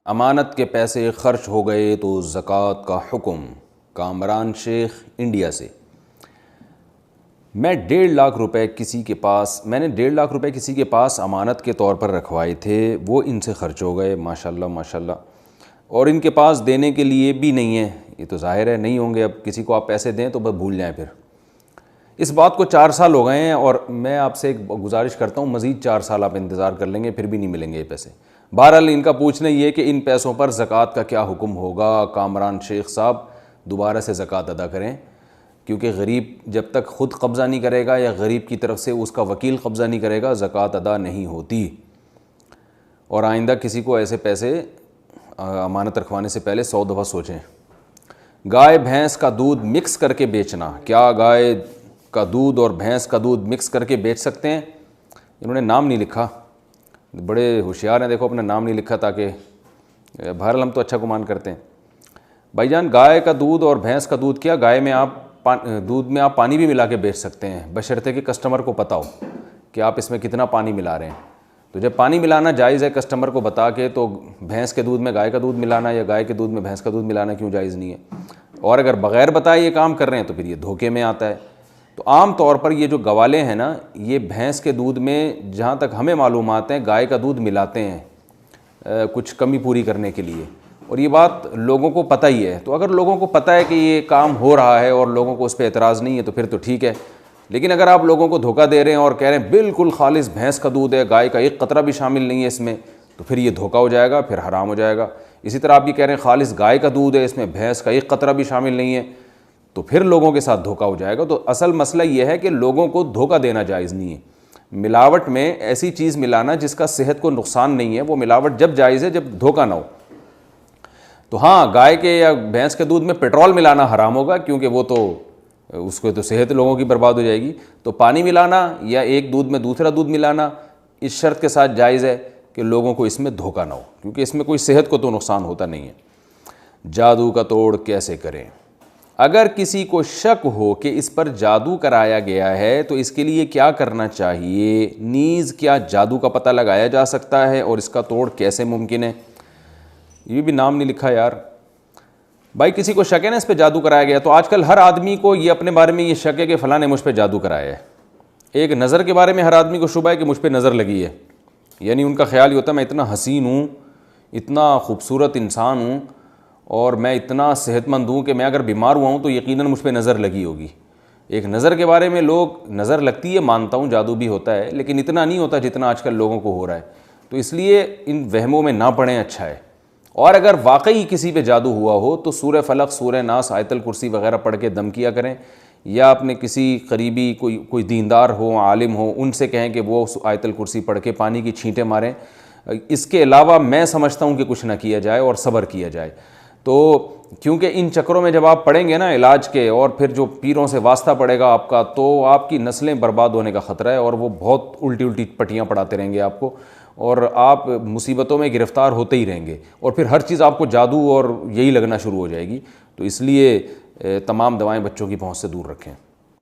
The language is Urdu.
امانت کے پیسے خرچ ہو گئے تو زکوٰۃ کا حکم۔ کامران شیخ انڈیا سے۔ میں نے 1.5 لاکھ روپے کسی کے پاس امانت کے طور پر رکھوائے تھے، وہ ان سے خرچ ہو گئے ماشاءاللہ ماشاءاللہ، اور ان کے پاس دینے کے لیے بھی نہیں ہے۔ یہ تو ظاہر ہے نہیں ہوں گے، اب کسی کو آپ پیسے دیں تو بس بھول جائیں پھر۔ اس بات کو 4 سال ہو گئے ہیں، اور میں آپ سے ایک گزارش کرتا ہوں مزید 4 سال آپ انتظار کر لیں گے، پھر بھی نہیں ملیں گے یہ پیسے۔ بہرحال ان کا پوچھنا یہ کہ ان پیسوں پر زکوٰۃ کا کیا حکم ہوگا؟ کامران شیخ صاحب دوبارہ سے زکوٰۃ ادا کریں، کیونکہ غریب جب تک خود قبضہ نہیں کرے گا یا غریب کی طرف سے اس کا وکیل قبضہ نہیں کرے گا زکوٰۃ ادا نہیں ہوتی۔ اور آئندہ کسی کو ایسے پیسے امانت رکھوانے سے پہلے 100 دفعہ سوچیں۔ گائے بھینس کا دودھ مکس کر کے بیچنا، کیا گائے کا دودھ اور بھینس کا دودھ مکس کر کے بیچ سکتے ہیں؟ انہوں نے نام نہیں لکھا، بڑے ہوشیار ہیں، دیکھو اپنا نام نہیں لکھا تاکہ بہرحال ہم تو اچھا گمان کرتے ہیں۔ بھائی جان گائے کا دودھ اور بھینس کا دودھ، کیا گائے میں دودھ میں آپ پانی بھی ملا کے بیچ سکتے ہیں، بشرطے کہ کسٹمر کو پتہ ہو کہ آپ اس میں کتنا پانی ملا رہے ہیں۔ تو جب پانی ملانا جائز ہے کسٹمر کو بتا کے، تو بھینس کے دودھ میں گائے کا دودھ ملانا یا گائے کے دودھ میں بھینس کا دودھ ملانا کیوں جائز نہیں ہے؟ اور اگر بغیر بتائے یہ کام کر رہے ہیں تو پھر یہ دھوکے میں آتا ہے۔ تو عام طور پر یہ جو گوالے ہیں نا، یہ بھینس کے دودھ میں جہاں تک ہمیں معلومات ہیں گائے کا دودھ ملاتے ہیں کچھ کمی پوری کرنے کے لیے، اور یہ بات لوگوں کو پتہ ہی ہے۔ تو اگر لوگوں کو پتہ ہے کہ یہ کام ہو رہا ہے اور لوگوں کو اس پہ اعتراض نہیں ہے تو پھر تو ٹھیک ہے، لیکن اگر آپ لوگوں کو دھوکہ دے رہے ہیں اور کہہ رہے ہیں بالکل خالص بھینس کا دودھ ہے، گائے کا ایک قطرہ بھی شامل نہیں ہے اس میں، تو پھر یہ دھوکہ ہو جائے گا، پھر حرام ہو جائے گا۔ اسی طرح آپ یہ کہہ رہے ہیں خالص گائے کا دودھ ہے، اس میں بھینس کا ایک قطرہ بھی شامل نہیں ہے، تو پھر لوگوں کے ساتھ دھوکہ ہو جائے گا۔ تو اصل مسئلہ یہ ہے کہ لوگوں کو دھوکہ دینا جائز نہیں ہے۔ ملاوٹ میں ایسی چیز ملانا جس کا صحت کو نقصان نہیں ہے، وہ ملاوٹ جب جائز ہے جب دھوکہ نہ ہو۔ تو ہاں گائے کے یا بھینس کے دودھ میں پیٹرول ملانا حرام ہوگا، کیونکہ وہ تو اس کو تو صحت لوگوں کی برباد ہو جائے گی۔ تو پانی ملانا یا ایک دودھ میں دوسرا دودھ ملانا اس شرط کے ساتھ جائز ہے کہ لوگوں کو اس میں دھوکہ نہ ہو، کیونکہ اس میں کوئی صحت کو تو نقصان ہوتا نہیں ہے۔ جادو کا توڑ کیسے کریں؟ اگر کسی کو شک ہو کہ اس پر جادو کرایا گیا ہے تو اس کے لیے کیا کرنا چاہیے؟ نیز کیا جادو کا پتہ لگایا جا سکتا ہے اور اس کا توڑ کیسے ممکن ہے؟ یہ بھی نام نہیں لکھا یار۔ بھائی کسی کو شک ہے نا اس پہ جادو کرایا گیا، تو آج کل ہر آدمی کو یہ اپنے بارے میں یہ شک ہے کہ فلاں نے مجھ پہ جادو کرایا ہے۔ ایک نظر کے بارے میں ہر آدمی کو شبہ ہے کہ مجھ پہ نظر لگی ہے، یعنی ان کا خیال یہ ہوتا ہے میں اتنا حسین ہوں، اتنا خوبصورت انسان ہوں، اور میں اتنا صحت مند ہوں کہ میں اگر بیمار ہوا ہوں تو یقیناً مجھ پہ نظر لگی ہوگی۔ ایک نظر کے بارے میں لوگ نظر لگتی ہے، مانتا ہوں جادو بھی ہوتا ہے، لیکن اتنا نہیں ہوتا جتنا آج کل لوگوں کو ہو رہا ہے۔ تو اس لیے ان وہموں میں نہ پڑیں، اچھا ہے۔ اور اگر واقعی کسی پہ جادو ہوا ہو تو سورہ فلق، سورہ ناس، آیت الکرسی وغیرہ پڑھ کے دم کیا کریں، یا اپنے کسی قریبی کوئی دیندار ہو، عالم ہو، ان سے کہیں کہ وہ آیت الکرسی پڑھ کے پانی کی چھینٹیں ماریں۔ اس کے علاوہ میں سمجھتا ہوں کہ کچھ نہ کیا جائے اور صبر کیا جائے۔ تو کیونکہ ان چکروں میں جب آپ پڑیں گے نا علاج کے، اور پھر جو پیروں سے واسطہ پڑے گا آپ کا، تو آپ کی نسلیں برباد ہونے کا خطرہ ہے، اور وہ بہت الٹی الٹی پٹیاں پڑھاتے رہیں گے آپ کو، اور آپ مصیبتوں میں گرفتار ہوتے ہی رہیں گے، اور پھر ہر چیز آپ کو جادو اور یہی لگنا شروع ہو جائے گی۔ تو اس لیے تمام دوائیں بچوں کی پہنچ سے دور رکھیں۔